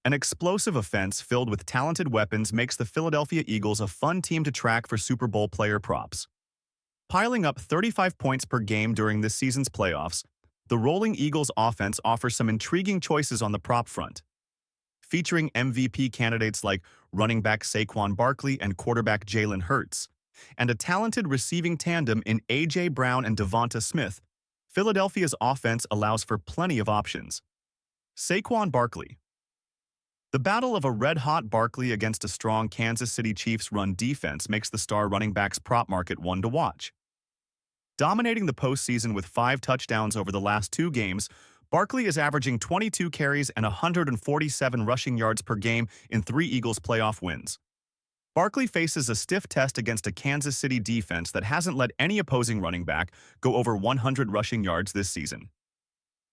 An explosive offense filled with talented weapons makes the Philadelphia Eagles a fun team to track for Super Bowl player props. Piling up 35 points per game during this season's playoffs, the rolling Eagles offense offers some intriguing choices on the prop front. Featuring MVP candidates like running back Saquon Barkley and quarterback Jalen Hurts, and a talented receiving tandem in A.J. Brown and Devonta Smith, Philadelphia's offense allows for plenty of options. Saquon Barkley. The battle of a red-hot Barkley against a strong Kansas City Chiefs run defense makes the star running back's prop market one to watch. Dominating the postseason with 5 touchdowns over the last 2 games, Barkley is averaging 22 carries and 147 rushing yards per game in 3 Eagles playoff wins. Barkley faces a stiff test against a Kansas City defense that hasn't let any opposing running back go over 100 rushing yards this season.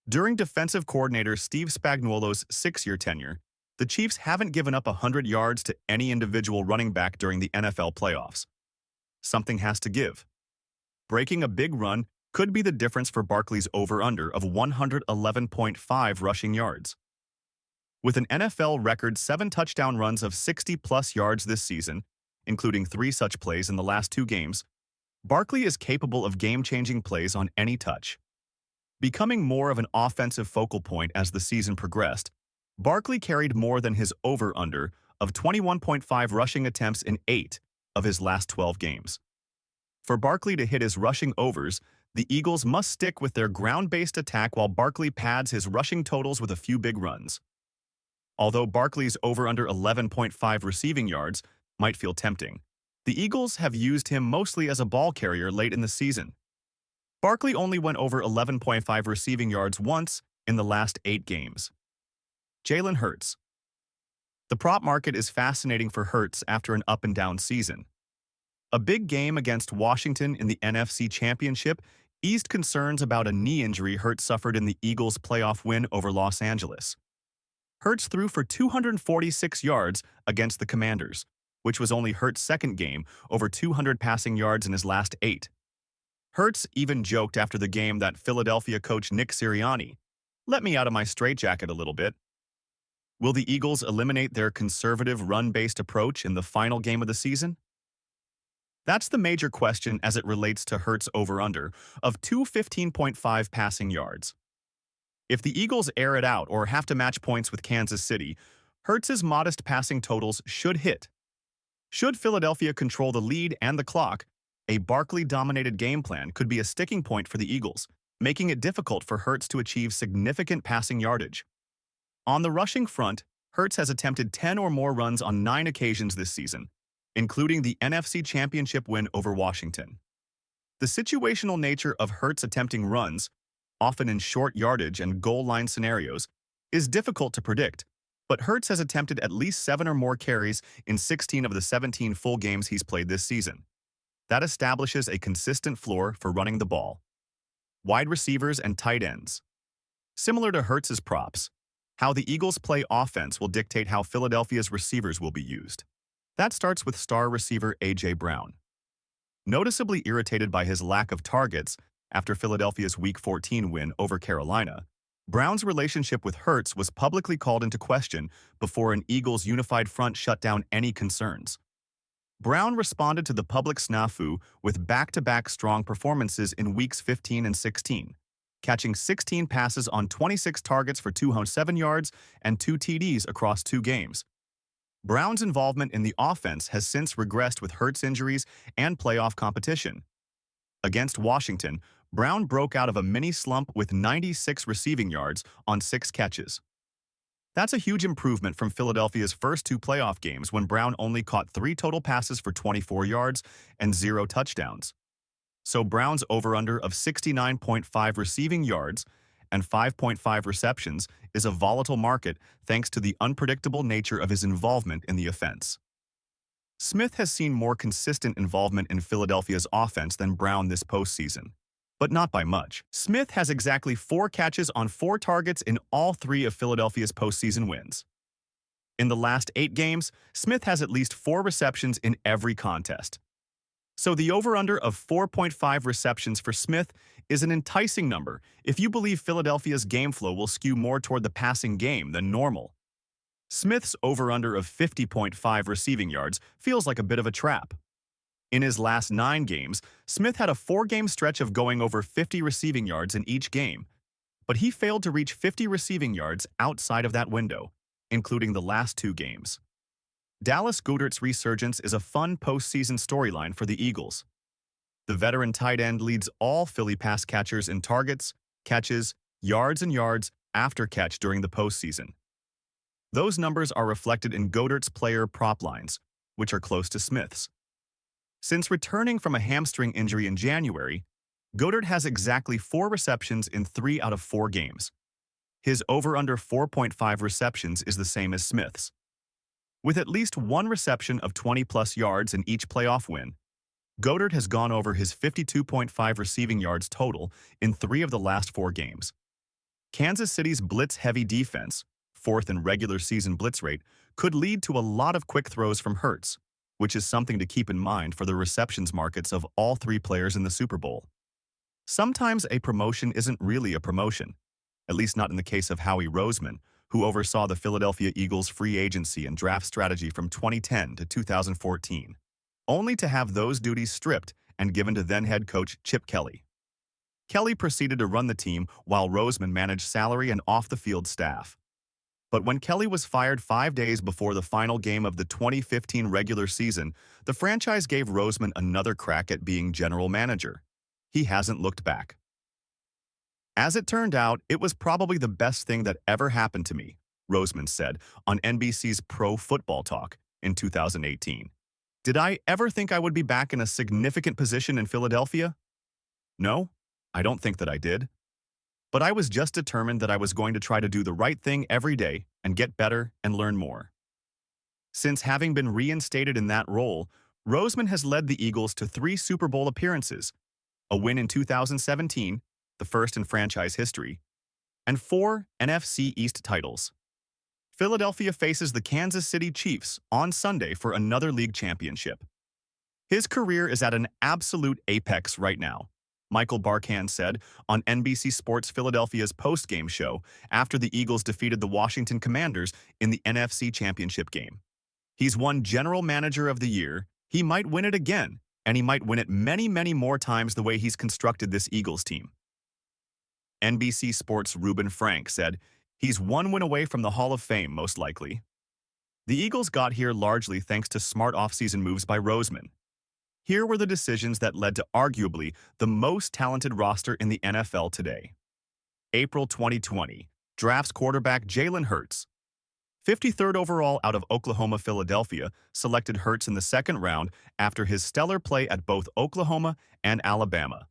During defensive coordinator Steve Spagnuolo's 6-year tenure, the Chiefs haven't given up 100 yards to any individual running back during the NFL playoffs. Something has to give. Breaking a big run could be the difference for Barkley's over-under of 111.5 rushing yards. With an NFL record 7 touchdown runs of 60-plus yards this season, including 3 such plays in the last 2 games, Barkley is capable of game-changing plays on any touch. Becoming more of an offensive focal point as the season progressed, Barkley carried more than his over-under of 21.5 rushing attempts in 8 of his last 12 games. For Barkley to hit his rushing overs, the Eagles must stick with their ground-based attack while Barkley pads his rushing totals with a few big runs. Although Barkley's over-under 11.5 receiving yards might feel tempting, the Eagles have used him mostly as a ball carrier late in the season. Barkley only went over 11.5 receiving yards once in the last 8 games. Jalen Hurts. The prop market is fascinating for Hurts after an up-and-down season. A big game against Washington in the NFC Championship eased concerns about a knee injury Hurts suffered in the Eagles' playoff win over Los Angeles. Hurts threw for 246 yards against the Commanders, which was only Hurts' second game over 200 passing yards in his last 8. Hurts even joked after the game that Philadelphia coach Nick Sirianni, "Let me out of my straitjacket a little bit." Will the Eagles eliminate their conservative run-based approach in the final game of the season? That's the major question as it relates to Hurts' over-under of 215.5 passing yards. If the Eagles air it out or have to match points with Kansas City, Hurts' modest passing totals should hit. Should Philadelphia control the lead and the clock, a Barkley-dominated game plan could be a sticking point for the Eagles, making it difficult for Hurts to achieve significant passing yardage. On the rushing front, Hurts has attempted 10 or more runs on 9 occasions this season, including the NFC Championship win over Washington. The situational nature of Hurts attempting runs, often in short yardage and goal line scenarios, is difficult to predict, but Hurts has attempted at least 7 or more carries in 16 of the 17 full games he's played this season. That establishes a consistent floor for running the ball. Wide receivers and tight ends. Similar to Hurts' props, how the Eagles play offense will dictate how Philadelphia's receivers will be used. That starts with star receiver A.J. Brown. Noticeably irritated by his lack of targets after Philadelphia's Week 14 win over Carolina, Brown's relationship with Hurts was publicly called into question before an Eagles unified front shut down any concerns. Brown responded to the public snafu with back-to-back strong performances in Weeks 15 and 16, catching 16 passes on 26 targets for 207 yards and 2 TDs across 2 games. Brown's involvement in the offense has since regressed with Hurts injuries and playoff competition. Against Washington, Brown broke out of a mini slump with 96 receiving yards on 6 catches. That's a huge improvement from Philadelphia's first 2 playoff games when Brown only caught 3 total passes for 24 yards and 0 touchdowns. So Brown's over-under of 69.5 receiving yards and 5.5 receptions is a volatile market thanks to the unpredictable nature of his involvement in the offense. Smith has seen more consistent involvement in Philadelphia's offense than Brown this postseason, but not by much. Smith has exactly 4 catches on 4 targets in all 3 of Philadelphia's postseason wins. In the last 8 games, Smith has at least 4 receptions in every contest. So the over-under of 4.5 receptions for Smith is an enticing number if you believe Philadelphia's game flow will skew more toward the passing game than normal. Smith's over-under of 50.5 receiving yards feels like a bit of a trap. In his last 9 games, Smith had a 4-game stretch of going over 50 receiving yards in each game, but he failed to reach 50 receiving yards outside of that window, including the last 2 games. Dallas Goedert's resurgence is a fun postseason storyline for the Eagles. The veteran tight end leads all Philly pass catchers in targets, catches, yards, and yards after catch during the postseason. Those numbers are reflected in Goedert's player prop lines, which are close to Smith's. Since returning from a hamstring injury in January, Goedert has exactly 4 receptions in 3 out of 4 games. His over-under 4.5 receptions is the same as Smith's. With at least 1 reception of 20-plus yards in each playoff win, Goedert has gone over his 52.5 receiving yards total in 3 of the last 4 games. Kansas City's blitz-heavy defense, 4th in regular season blitz rate, could lead to a lot of quick throws from Hurts, which is something to keep in mind for the receptions markets of all 3 players in the Super Bowl. Sometimes a promotion isn't really a promotion, at least not in the case of Howie Roseman, who oversaw the Philadelphia Eagles' free agency and draft strategy from 2010 to 2014, only to have those duties stripped and given to then-head coach Chip Kelly. Kelly proceeded to run the team while Roseman managed salary and off-the-field staff. But when Kelly was fired 5 days before the final game of the 2015 regular season, the franchise gave Roseman another crack at being general manager. He hasn't looked back. As it turned out, it was probably the best thing that ever happened to me, Roseman said on NBC's Pro Football Talk in 2018. Did I ever think I would be back in a significant position in Philadelphia? No, I don't think that I did. But I was just determined that I was going to try to do the right thing every day and get better and learn more. Since having been reinstated in that role, Roseman has led the Eagles to 3 Super Bowl appearances, a win in 2017, the first in franchise history, and 4 NFC East titles. Philadelphia faces the Kansas City Chiefs on Sunday for another league championship. His career is at an absolute apex right now, Michael Barkan said on NBC Sports Philadelphia's post-game show after the Eagles defeated the Washington Commanders in the NFC Championship game. He's won General Manager of the Year, he might win it again, and he might win it many, many more times the way he's constructed this Eagles team. NBC Sports' Reuben Frank said, he's 1 win away from the Hall of Fame, most likely. The Eagles got here largely thanks to smart offseason moves by Roseman. Here were the decisions that led to arguably the most talented roster in the NFL today. April 2020, drafts quarterback Jalen Hurts. 53rd overall out of Oklahoma. Philadelphia selected Hurts in the 2nd round after his stellar play at both Oklahoma and Alabama,